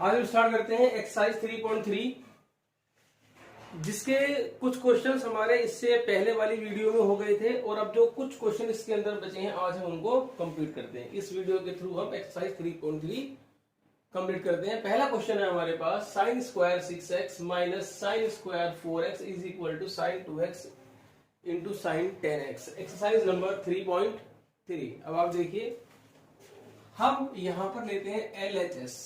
आज हम स्टार्ट करते हैं एक्सरसाइज 3.3, जिसके कुछ क्वेश्चंस हमारे इससे पहले वाली वीडियो में हो गए थे और अब जो कुछ क्वेश्चन इसके अंदर बचे हैं आज हम उनको कंप्लीट करते हैं। इस वीडियो के थ्रू हम एक्सरसाइज 3.3 कंप्लीट करते हैं। पहला क्वेश्चन है हमारे पास, sine square 6x minus sine square 4x is equal to sine 2x into sine 10x। Exercise number 3.3। अब आप देखिए, हम यहां पर लेते हैं LHS।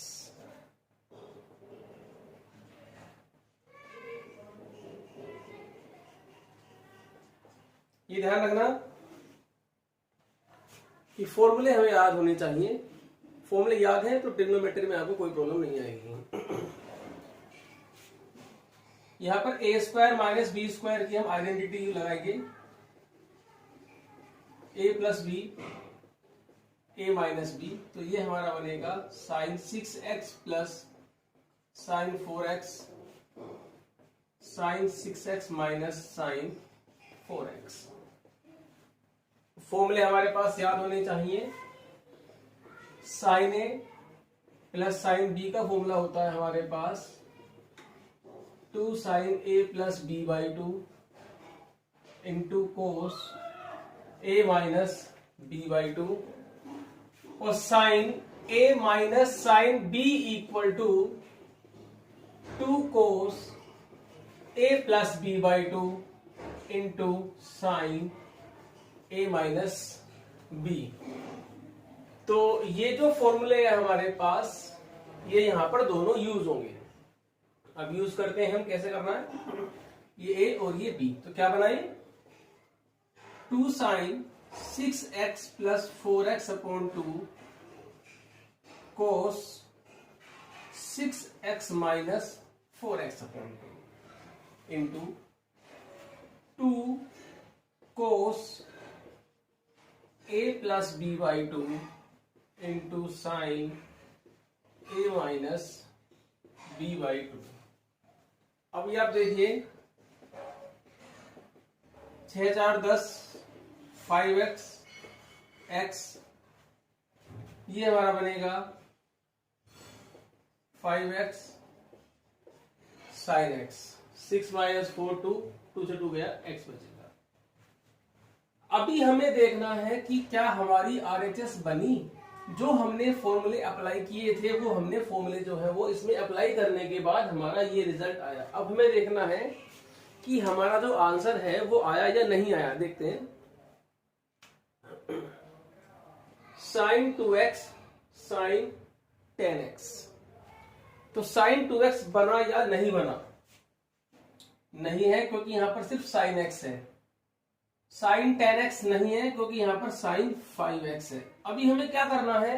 ये ध्यान रखना कि फॉर्मूले हमें याद होने चाहिए। फॉर्मूले याद है तो ट्रिग्नोमेट्री में आपको कोई प्रॉब्लम नहीं आएगी। यहां पर A square minus B square की हम आइडेंटिटी लगाएंगे। A plus B, A minus B, तो ये हमारा बनेगा sine 6x plus sine 4x sine 6x minus sine 4x। फॉर्मूले हमारे पास याद होने चाहिए। Sine A plus sine B का फॉर्मूला होता है हमारे पास 2 sine A plus B by 2 into cos A minus B by 2, और sine A minus sine B equal to 2 cos A plus B by 2 into sine A minus B. तो ये जो फॉर्मूले है हमारे पास, ये यहां पर दोनों यूज होंगे। अब यूज करते हैं हम, कैसे करना है, ये ए और ये बी। तो क्या बनाइए, 2 sine 6x plus 4x upon 2 cos 6x minus 4x upon 2 into 2 cos a plus B by 2 into sine A minus B by 2। अब ये आप देखिए, 6 4 10 5x x, ये हमारा बनेगा 5x साइन x। 6 माइनस 4 2 से 2 गया, x बचेगा। अभी हमें देखना है कि क्या हमारी RHS बनी। जो हमने फॉर्मूले अप्लाई किए थे वो हमने फॉर्मूले जो है वो इसमें अप्लाई करने के बाद हमारा ये रिजल्ट आया। अब हमें देखना है कि हमारा जो आंसर है वो आया या नहीं आया। देखते हैं, साइन 2x साइन 10x। तो साइन 2x बना या नहीं बना? नहीं है, क्योंकि यहां पर सिर्फ साइन x है। साइन 10x नहीं है, क्योंकि यहां पर साइन 5x है। अभी हमें क्या करना है,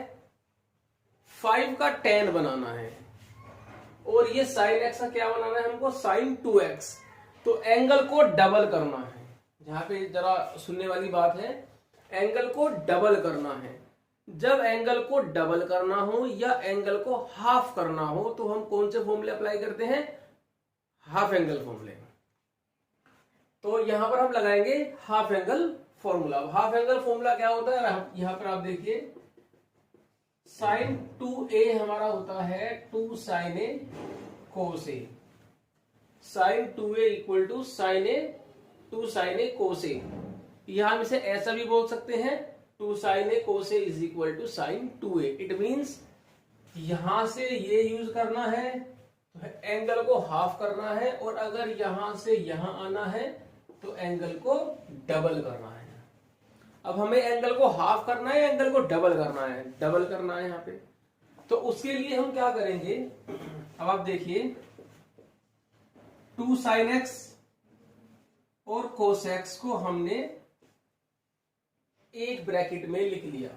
5 का 10 बनाना है, और ये साइन x का क्या बनाना है हमको, साइन 2x। तो एंगल को डबल करना है। जहां पे जरा सुनने वाली बात है, एंगल को डबल करना है। जब एंगल को डबल करना हो या एंगल को हाफ करना हो तो हम कौन से फॉर्मूले अप्लाई करते हैं, हाफ एंगल फॉर्मूले। तो यहां पर हम लगाएंगे half angle formula. Half angle formula क्या होता है, यहां पर आप देखिए, साइन 2a हमारा होता है 2 sine A cos A. Sine 2a equal to sine A 2 sine A cos A. यहां हम इसे ऐसा भी बोल सकते हैं, 2 sine A cos A is equal to sine 2a। It means यहां से ये यूज करना है, एंगल को हाफ करना है, और अगर यहां से यहां आना है तो एंगल को डबल करना है। अब हमें एंगल को हाफ करना है, एंगल को डबल करना है, डबल करना है यहां पे। तो उसके लिए हम क्या करेंगे, अब आप देखिए, 2 साइन x और कोस x को हमने एक ब्रैकेट में लिख लिया,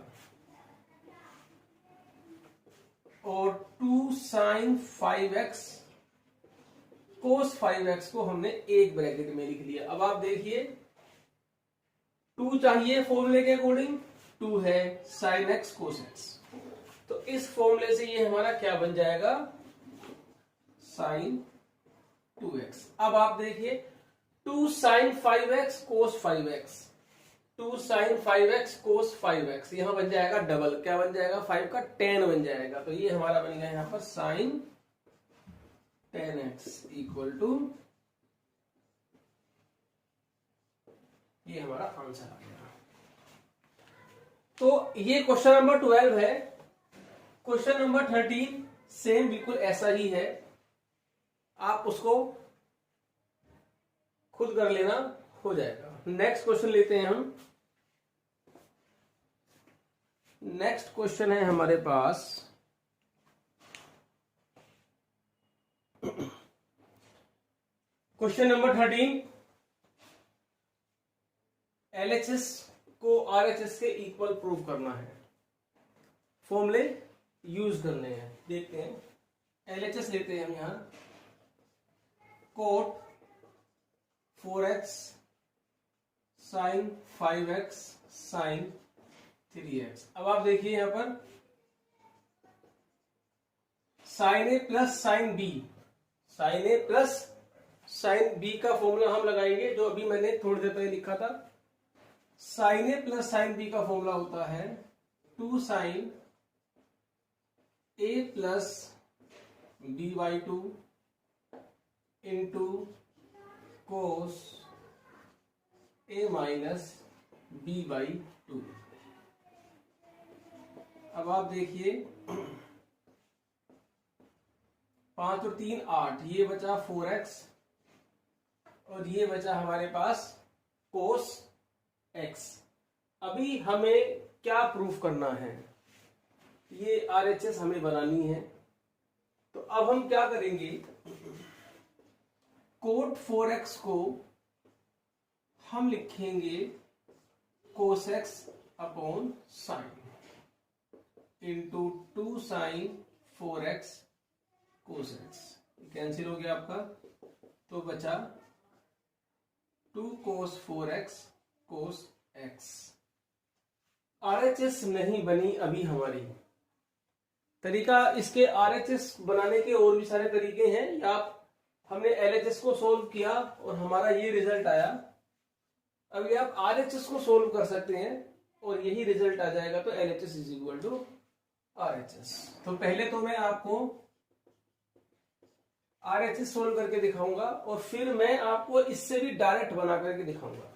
और 2 साइन 5x कोस 5x को हमने एक ब्रैकेट में लिख लिया। अब आप देखिए, 2 चाहिए फॉर्मूले के अकॉर्डिंग, 2 है साइन x कोस x। तो इस फॉर्मूले से ये हमारा क्या बन जाएगा, साइन 2x। अब आप देखिए, 2 साइन 5x कोस 5x, 2 साइन 5x कोस 5x, यहां बन जाएगा डबल। क्या बन जाएगा, 5 का 10 बन जाएगा। तो ये हमारा बन गया यहां पर साइन 10x इक्वल टू, ये हमारा आंसर आ गया। तो ये क्वेश्चन नंबर 12 है। क्वेश्चन नंबर 13 सेम बिल्कुल ऐसा ही है, आप उसको खुद कर लेना, हो जाएगा। नेक्स्ट क्वेश्चन लेते हैं हम। नेक्स्ट क्वेश्चन है हमारे पास क्वेश्चन नंबर 13। एलएचएस को आरएचएस के इक्वल प्रूव करना है, फॉर्मूले यूज करने हैं। देखते हैं, एलएचएस लेते हैं हम यहां, coat 4x sign 5x sign 3x। अब आप देखिए यहां पर sign A plus sine B, sine A plus sine B का फॉर्मूला हम लगाएंगे, जो अभी मैंने थोड़ी देर पहले लिखा था। Sine A plus sine B का फॉर्मूला होता है 2 sine A plus B by 2 into cos A minus B by 2। अब आप देखिए 5 और 3 8, ये बचा 4x और ये बचा हमारे पास कोस x। अभी हमें क्या प्रूफ करना है, ये आरएचएस हमें बनानी है। तो अब हम क्या करेंगे, कोट 4x को हम लिखेंगे cos x upon sine into 2 sine 4x cos x। Cancel हो गया आपका, तो बचा 2 cos 4x cos x। RHS नहीं बनी अभी हमारी। तरीका इसके आरएचएस बनाने के और भी सारे तरीके हैं, या हमने एलएचएस को सोल्व किया और हमारा ये रिजल्ट आया। अभी आप आरएचएस को सोल्व कर सकते हैं और यही रिजल्ट आ जाएगा, तो LHS is equal to RHS. तो पहले तो मैं आपको आरएचएस सोल्व करके दिखाऊंगा और फिर मैं आपको इससे भी डायरेक्ट बना करके दिखाऊंगा।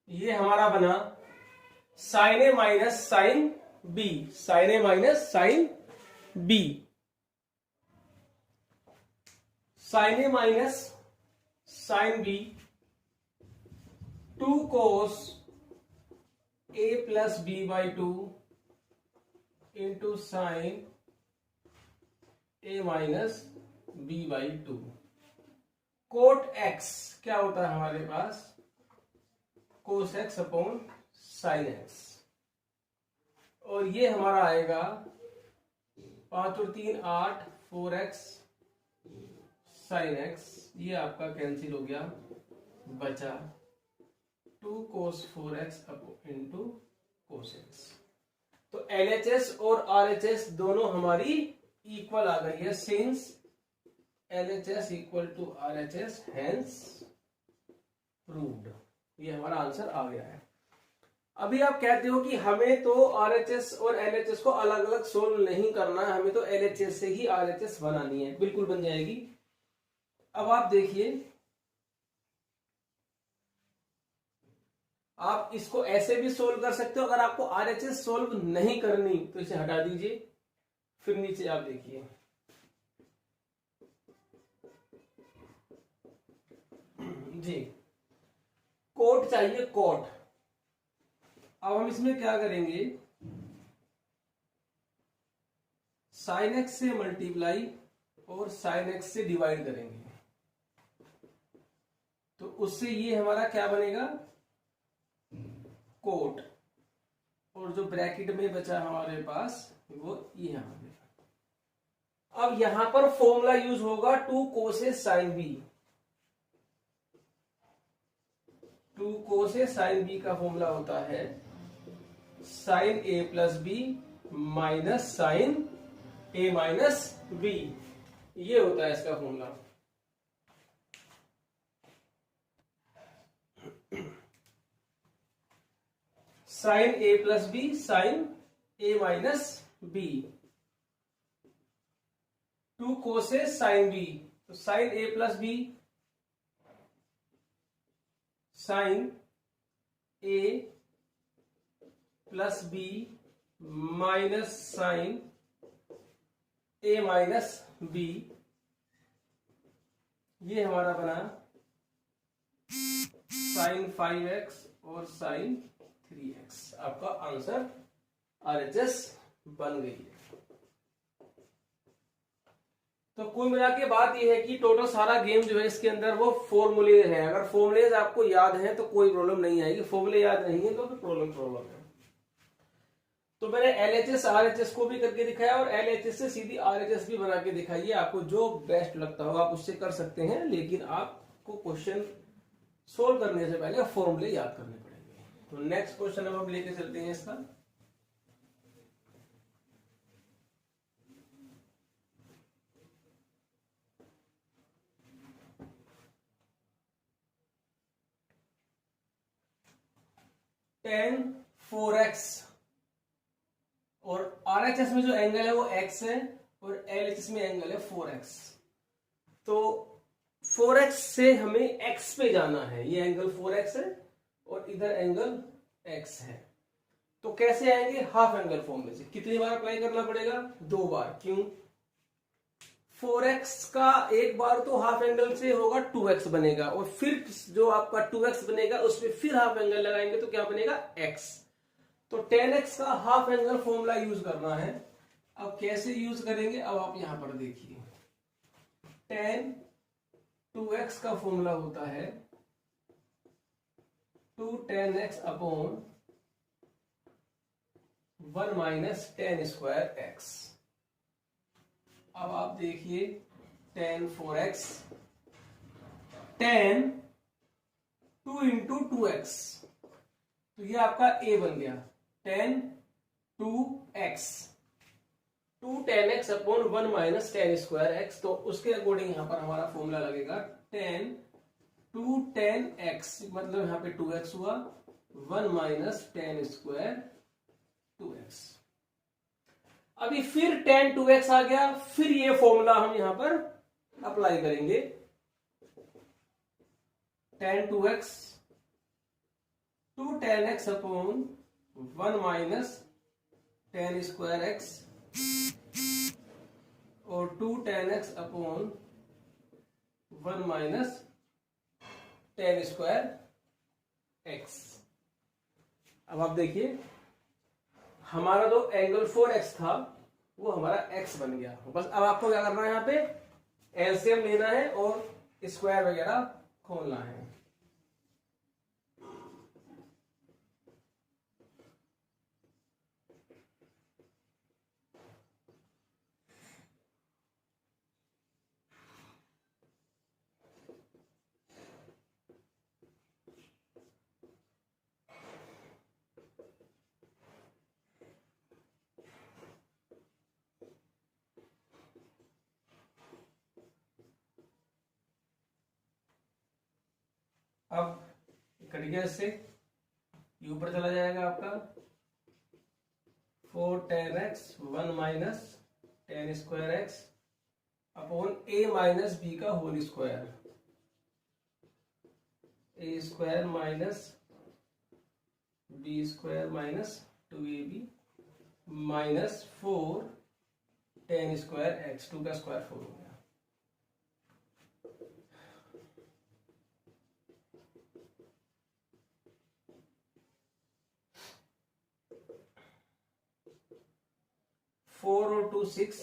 ये हमारा बना sine A minus sine B, sine A minus sine B, sine A minus sine B 2 cos A plus B by 2 into sine A minus B by 2। Cot X क्या होता है हमारे पास, cos X upon sine X. और ये हमारा आएगा 5 और 3 8 4x साइन एक्स, ये आपका कैंसिल हो गया, बचा 2 cos 4x into cos X. तो एलएचएस और आरएचएस दोनों हमारी इक्वल आ गई है, since LHS equal to RHS hence proved. ये हमारा आंसर आ गया है। अभी आप कहते हो कि हमें तो आरएचएस और एलएचएस को अलग अलग सोल्व नहीं करना है, हमें तो एलएचएस से ही आरएचएस बनानी है। बिल्कुल बन जाएगी। अब आप देखिए, आप इसको ऐसे भी सोल्व कर सकते हो। अगर आपको आरएचएस सोल्व नहीं करनी तो इसे हटा दीजिए, फिर नीचे आप देखिए जी, कोट चाहिए, कोट। अब हम इसमें क्या करेंगे, साइन एक्स से मल्टीप्लाई और साइन एक्स से डिवाइड करेंगे, तो उससे ये हमारा क्या बनेगा, कोट। और जो ब्रैकेट में बचा हमारे पास वो ये यहां पे। अब यहां पर फॉर्मूला यूज होगा 2 causes sign B. 2 causes sign B का फॉर्मूला होता है sign A plus B minus sign A minus B, ये होता है इसका formula. Sign A plus B sine A minus B, 2 causes sine B, तो sign A plus B sine A plus B minus sign A minus B, ये हमारा बना sign 5x और sign 3x। आपका आंसर RHS बन गई है। तो कुल मिला के बात यह है कि टोटल सारा गेम जो है इसके अंदर वो फॉर्मूले हैं। अगर फॉर्मूलेज आपको याद हैं तो कोई प्रॉब्लम नहीं आएगी, फॉर्मूले याद नहीं है तो फिर प्रॉब्लम है। तो मैंने LHS RHS को भी करके दिखाया और LHS से सीधी RHS भी बना के दिखाई है। आपको जो बेस्ट लगता हो आप उससे कर सकते हैं, लेकिन आपको क्वेश्चन सोल्व करने से पहले फॉर्मूले याद करने पड़ेंगे। तो नेक्स्ट क्वेश्चन अब हम लेके चलते हैं इसका। tan 4x और RHS में जो एंगल है वो x है और LHS में एंगल है 4x। तो 4x से हमें x पे जाना है, ये एंगल 4x है और इधर एंगल x है। तो कैसे आएंगे? हाफ एंगल फॉर्म में से। कितनी बार अप्लाई करना पड़ेगा? 2 बार। क्यों? 4x का एक बार तो हाफ एंगल से होगा 2x बनेगा और फिर जो आपका 2x बनेगा उसमें फिर हाफ एंगल लगाएंगे तो क्या बनेगा? x। तो tan x का हाफ एंगल फॉर्मूला यूज करना है। अब कैसे यूज करेंगे? अब आप यहां पर देखिए, tan 2x का फॉर्मूला होता है 2 tan x upon 1 minus tan square x। अब आप देखिए tan 4x tan 2 into 2x, तो ये आपका a बन गया tan 2x, 2 tan x upon 1 minus tan square x। तो उसके अकॉर्डिंग यहां पर हमारा फॉर्मूला लगेगा tan 2 tan x, मतलब यहां पे 2x हुआ, 1 माइनस tan स्क्वायर 2x। अभी फिर tan 2x आ गया, फिर ये फॉर्मूला हम यहां पर अप्लाई करेंगे। tan 2x 2 tan x upon 1 minus tan square x और 2 tan x upon 1 minus tan square x। अब आप देखिए हमारा जो एंगल 4x था वो हमारा x बन गया। बस अब आपको क्या करना है? यहाँ पे एलसीएम लेना है और स्क्वायर वगैरह खोलना है। अब कट गया, इससे यू पर चला जाएगा आपका 4 tan x 1 minus tan square x upon a minus b का whole square, a square minus b square minus 2ab minus 4 tan square x, 2 का स्क्वायर 4 हो गया। फोर और 2 6,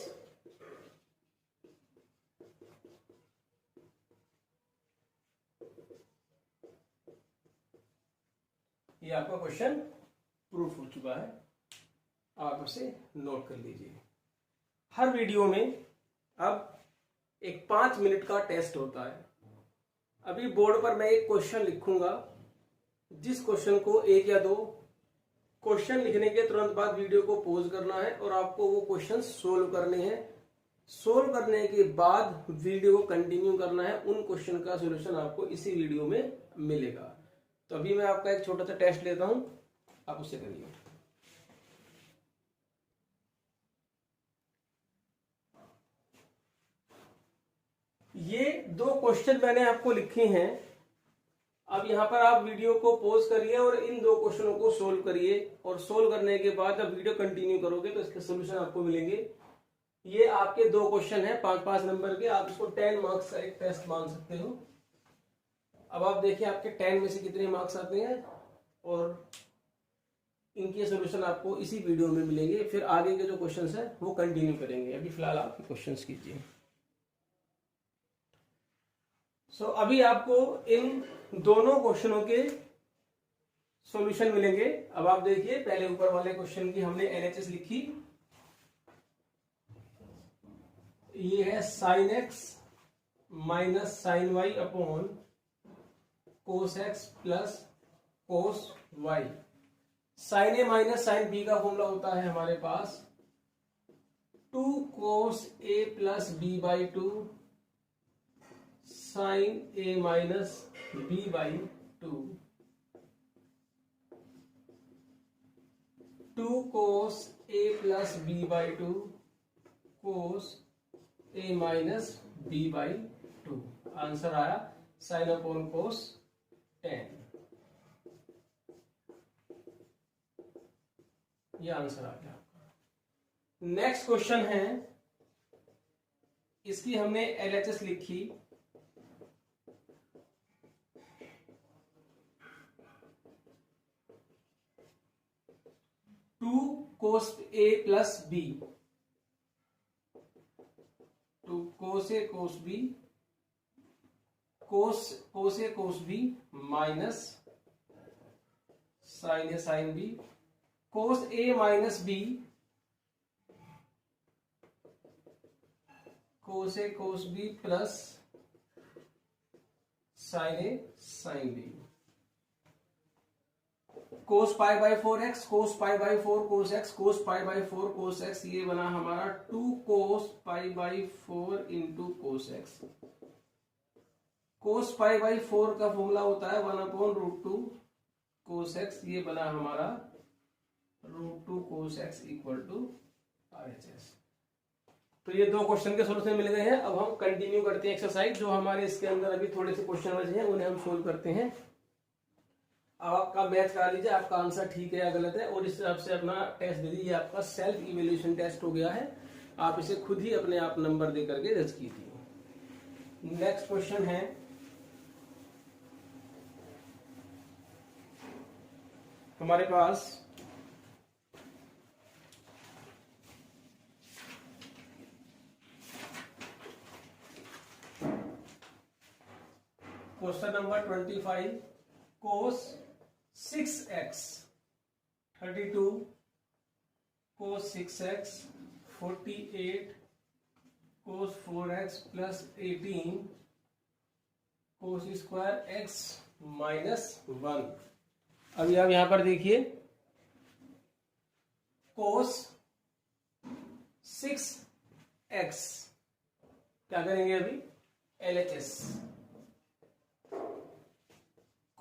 ये आपका क्वेश्चन प्रूफ हो चुका है। आप उसे नोट कर लीजिए। हर वीडियो में अब एक 5 मिनट का टेस्ट होता है। अभी बोर्ड पर मैं एक क्वेश्चन लिखूंगा, जिस क्वेश्चन को 1 या 2 क्वेश्चन लिखने के तुरंत बाद वीडियो को पॉज करना है और आपको वो क्वेश्चन सोल्व करने हैं। सोल्व करने के बाद वीडियो को कंटिन्यू करना है। उन क्वेश्चन का सॉल्यूशन आपको इसी वीडियो में मिलेगा। तो अभी मैं आपका एक छोटा सा टेस्ट लेता हूं। आप उससे करिए। ये 2 क्वेश्चन मैंने आपको लिखे हैं। अब यहाँ पर आप वीडियो को पॉज करिए और इन 2 क्वेश्चनों को सोल्व करिए, और सोल्व करने के बाद जब वीडियो कंटिन्यू करोगे तो इसके सोल्यूशन आपको मिलेंगे। ये आपके 2 क्वेश्चन हैं 5-5 नंबर के, आप इसको 10 मार्क्स का एक टेस्ट मान सकते हो। अब आप देखिए आपके 10 में से कितने मार्क्स आते हैं, और इनके सोल्यूशन आपको इसी वीडियो में मिलेंगे। फिर आगे के जो क्वेश्चंस हैं वो कंटिन्यू करेंगे। अभी फिलहाल आप क्वेश्चंस कीजिए। अभी आपको इन दोनों क्वेश्चनों के सॉल्यूशन मिलेंगे। अब आप देखिए, पहले ऊपर वाले क्वेश्चन की हमने LHS लिखी। ये है sin x minus sin y upon cos x plus cos y। sin a minus sin b का फॉर्मूला होता है हमारे पास 2 cos a plus b by 2 sin a minus b by 2, 2 cos a plus b by 2 cos a minus b by 2। Answer आया sin upon cos 10। ये answer आ गया। Next question है, इसकी हमने LHS लिखी। Two cos a plus b, 2 cos a cos b, cos a cos b minus sin a sin b, cos a minus b, cos a cos b plus sin a sin b, cos pi by 4x, cos pi by 4 cos x, cos pi by 4 cos x। ये बना हमारा 2 cos pi by 4 into cos x। cos pi by 4 का formula होता है 1 upon root 2 cos x। ये बना हमारा root 2 cos x equal to RHS। तो ये 2 क्वेश्चन के सोल्यूशन मिल गए हैं। अब हम कंटिन्यू करते हैं एक्सरसाइज। जो हमारे इसके अंदर अभी थोड़े से क्वेश्चन बचे हैं उन्हें हम सोल्व करते हैं। अब आपका मैच करा लीजिए, आपका आंसर ठीक है या गलत है, और इस हिसाब से अपना टेस्ट दे दीजिए। आपका सेल्फ इवेल्यूएशन टेस्ट हो गया है। आप इसे खुद ही अपने आप नंबर दे करके जज कीजिए। नेक्स्ट क्वेश्चन है, हमारे पास question number 25, cos 6x 32 cos 6x 48 cos 4x plus 18 cos square x minus 1। अभी आप यहां पर देखिए, cos 6x क्या करेंगे अभी LHS।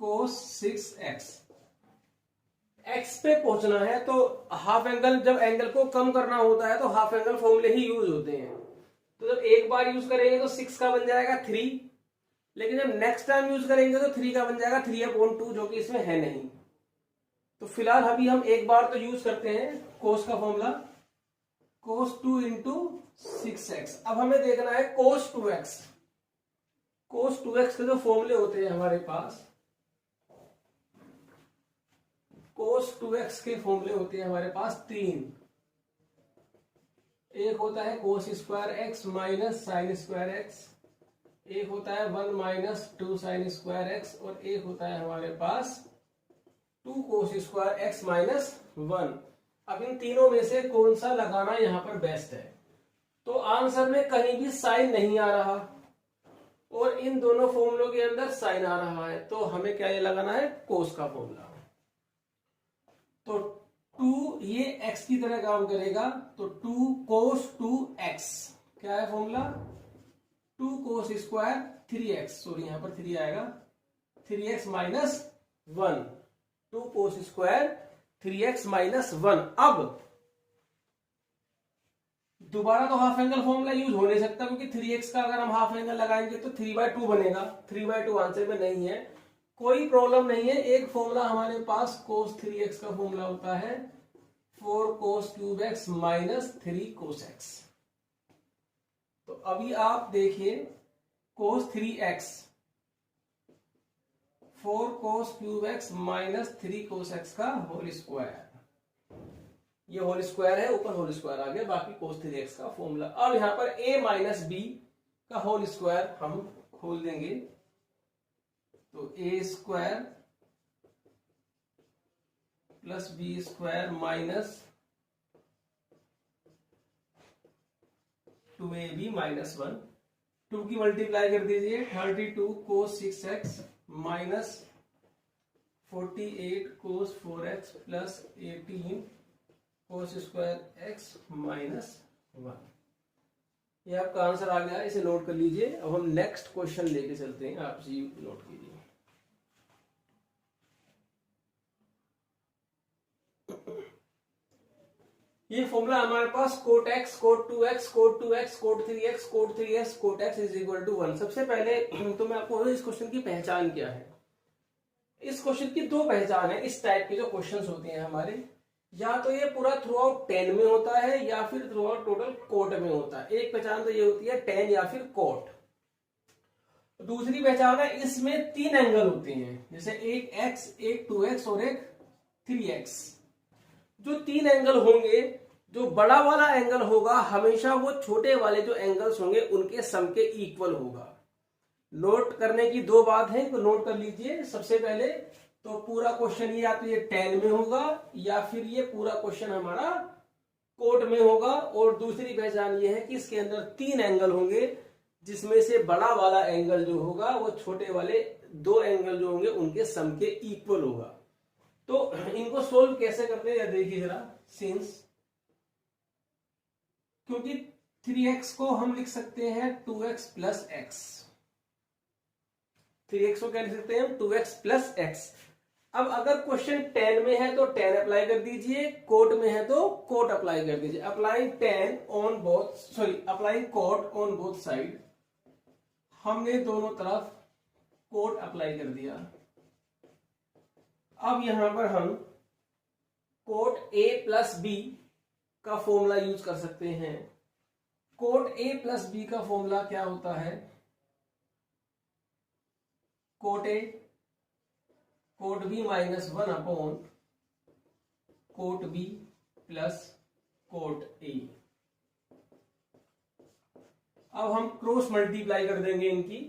cos 6x, x पे पहुंचना है तो हाफ एंगल, जब एंगल को कम करना होता है तो हाफ एंगल फॉर्मूले ही यूज होते हैं। तो जब एक बार यूज करेंगे तो 6 का बन जाएगा 3, लेकिन जब नेक्स्ट टाइम यूज करेंगे तो 3 का बन जाएगा 3/2, जो कि इसमें है नहीं। तो फिलहाल अभी हम एक बार तो यूज करते हैं cos का फॉर्मूला, cos 2 इंटू 6x। अब हमें देखना है cos 2x। cos 2x के जो फॉर्मूले होते हैं हमारे पास, cos 2x के फॉर्मूले होते हैं हमारे पास 3। एक होता है cos square x minus sine square x, एक होता है 1 माइनस 2 साइन स्क्वायर x, और एक होता है हमारे पास 2 cos स्क्वायर x माइनस 1। अब इन तीनों में से कौन सा लगाना यहाँ पर बेस्ट है? तो आंसर में कहीं भी साइन नहीं आ रहा और इन दोनों फॉर्मूलों के अंदर साइन आ रहा है, तो हमें क्या ये लगाना है? cos का फॉर्मूला। तो 2 ये x की तरह काम करेगा, तो 2 cos 2x क्या है formula? 2 cos square 3x, sorry यहां पर 3 आएगा, 3x minus 1, 2 cos square 3x minus 1। अब दोबारा तो हाफ एंगल फॉर्मूला यूज हो नहीं सकता, क्योंकि 3x का अगर हम हाफ एंगल लगाएंगे तो 3/2 बनेगा। 3/2 आंसर में नहीं है, कोई प्रॉब्लम नहीं है। एक फॉर्मूला हमारे पास cos 3x का फॉर्मूला होता है 4 cos cube x minus 3 cos x। तो अभी आप देखिए cos 3x 4 cos cube x minus 3 cos x का होल स्क्वायर, ये होल स्क्वायर है, ऊपर होल स्क्वायर आ गया, बाकी cos 3x का फॉर्मूला। अब यहां पर a माइनस बी का होल स्क्वायर हम खोल देंगे, तो a square plus B square minus 2ab minus 1। 2 की मल्टीप्लाई कर दीजिए, 32 cos 6x minus 48 cos 4x plus 18 cos square x minus 1। ये आपका आंसर आ गया, इसे नोट कर लीजिए। अब हम नेक्स्ट क्वेश्चन लेके चलते हैं, आप इसे नोट कीजिए। ये फॉर्मूला हमारे पास cot x cot 2x cot 2x cot 3x cot 3x cot x is equal to 1। सबसे पहले तो मैं आपको इस क्वेश्चन की पहचान क्या है। इस क्वेश्चन की दो पहचान है। इस टाइप के जो क्वेश्चंस होते हैं हमारे, या तो ये पूरा थ्रू आउट 10 में होता है या फिर थ्रू आउट टोटल कोट में होता है। एक पहचान तो ये होती है 10 या फिर कोट। दूसरी पहचान है इसमें 3 एंगल होते हैं, जैसे एक x एक 2x और एक 3x। जो 3 एंगल होंगे, जो बड़ा वाला एंगल होगा हमेशा वो छोटे वाले जो एंगल्स होंगे उनके सम के इक्वल होगा। नोट करने की दो बात है, तो नोट कर लीजिए। सबसे पहले तो पूरा क्वेश्चन ये या तो ये 10 में होगा या फिर ये पूरा क्वेश्चन हमारा कोट में होगा। और दूसरी पहचान ये है कि इसके अंदर 3 एंगल होंगे, जिसमें से बड़ा वाला एंगल जो होगा वो छोटे वाले 2 एंगल जो होंगे उनके सम के इक्वल होगा। तो इनको सोल्व कैसे करते हैं देखिए जरा। सिंस क्योंकि 3x को हम लिख सकते हैं 2x प्लस x, 3x को क्या लिख सकते हैं 2x प्लस x। अब अगर क्वेश्चन 10 में है तो 10 अप्लाई कर दीजिए, कोट में है तो कोट अप्लाई कर दीजिए। Applying 10 on both, sorry applying cot on both side. हमने दोनों तरफ कोट अप्लाई कर दिया। अब यहां पर हम कोट a प्लस बी का फॉर्मूला यूज कर सकते हैं। कोट a प्लस बी का फॉर्मूला क्या होता है? Cot a cot b minus 1 upon cot b plus cot a। अब हम क्रॉस मल्टीप्लाई कर देंगे इनकी,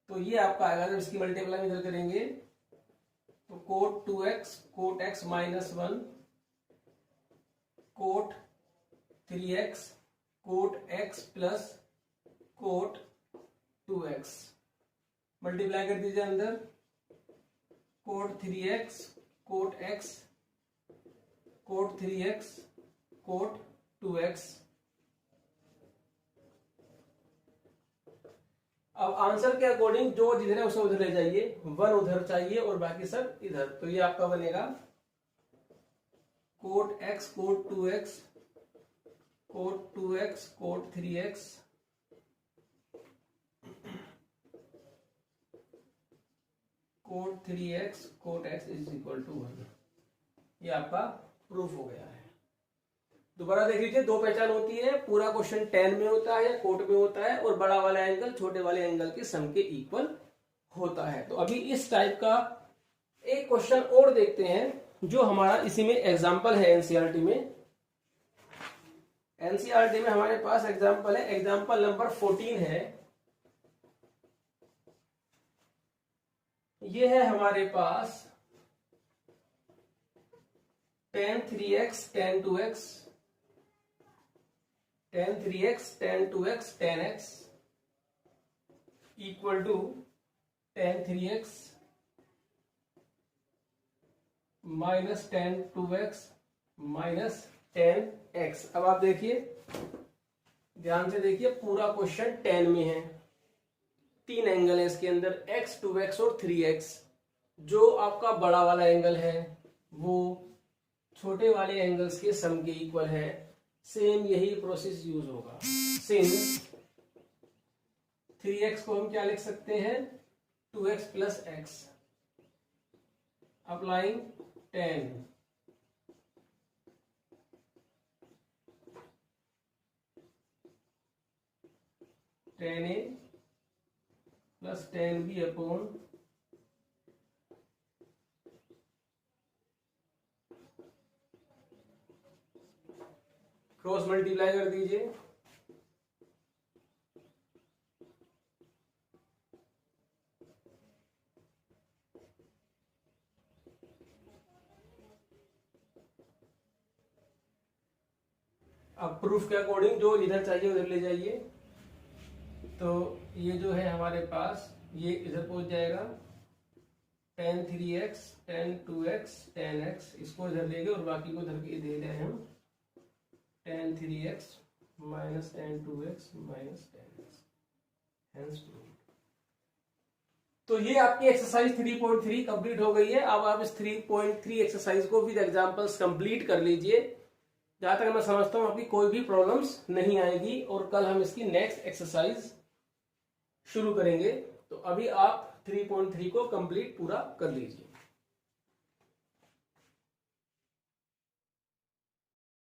तो ये आपका आएगा। जब इसकी मल्टीप्लाई इधर करेंगे तो cot 2x cot x minus 1 cot 3x cot x plus cot 2x। Multiply कर दीजिए अंदर, cot 3x cot x cot 3x cot 2x। अब आंसर के अकॉर्डिंग जो जिधर है उसे उधर ले जाइए, 1 उधर चाहिए और बाकी सब इधर। तो ये आपका बनेगा cot x cot 2x cot 2x cot 3x cot 3x cot x is equal to 1। ये आपका प्रूफ हो गया है। दोबारा देख लीजिए, दो पहचान होती है। पूरा क्वेश्चन 10 में होता है, कोट में होता है, और बड़ा वाला एंगल छोटे वाले एंगल के सम के इक्वल होता है। तो अभी इस टाइप का एक क्वेश्चन और देखते हैं, जो हमारा इसी में एग्जाम्पल है एनसीईआरटी में। एनसीईआरटी में हमारे पास एग्जाम्पल है, एग्जाम्पल नंबर 14 है। ये है हमारे पास tan 3x tan 2x tan 3x tan 2x tan x equal to tan 3x minus tan 2x minus tan x। अब आप देखिए, ध्यान से देखिए, पूरा क्वेश्चन 10 में है। 3 एंगल है इसके अंदर, x 2x और 3x। जो आपका बड़ा वाला एंगल है वो छोटे वाले एंगल्स के सम के इक्वल है। सेम यही प्रोसेस यूज होगा। सिंस 3x को हम क्या लिख सकते हैं, 2x plus X, applying 10, ten A plus 10b upon cross multiply कर दीजिए। अब प्रूफ के अकॉर्डिंग जो इधर चाहिए उधर ले जाइए। तो ये जो है हमारे पास, ये इधर पहुंच जाएगा, tan 3x, tan 2x, tan x, इसको इधर ले गए और बाकी को इधर के दे रहे हैं हम, tan 3x minus tan 2x minus tan x, hence proof. तो ये आपकी एक्सरसाइज 3.3 कंप्लीट हो गई है। अब आप इस 3.3 एक्सरसाइज को विद एग्जांपल्स कंप्लीट कर लीजिए। जहां तक मैं समझता हूं आपकी कोई भी प्रॉब्लम्स नहीं आएगी और कल हम इसकी नेक्स्ट एक्सरसाइज शुरू करेंगे। तो अभी आप 3.3 को कंप्लीट पूरा कर लीजिए।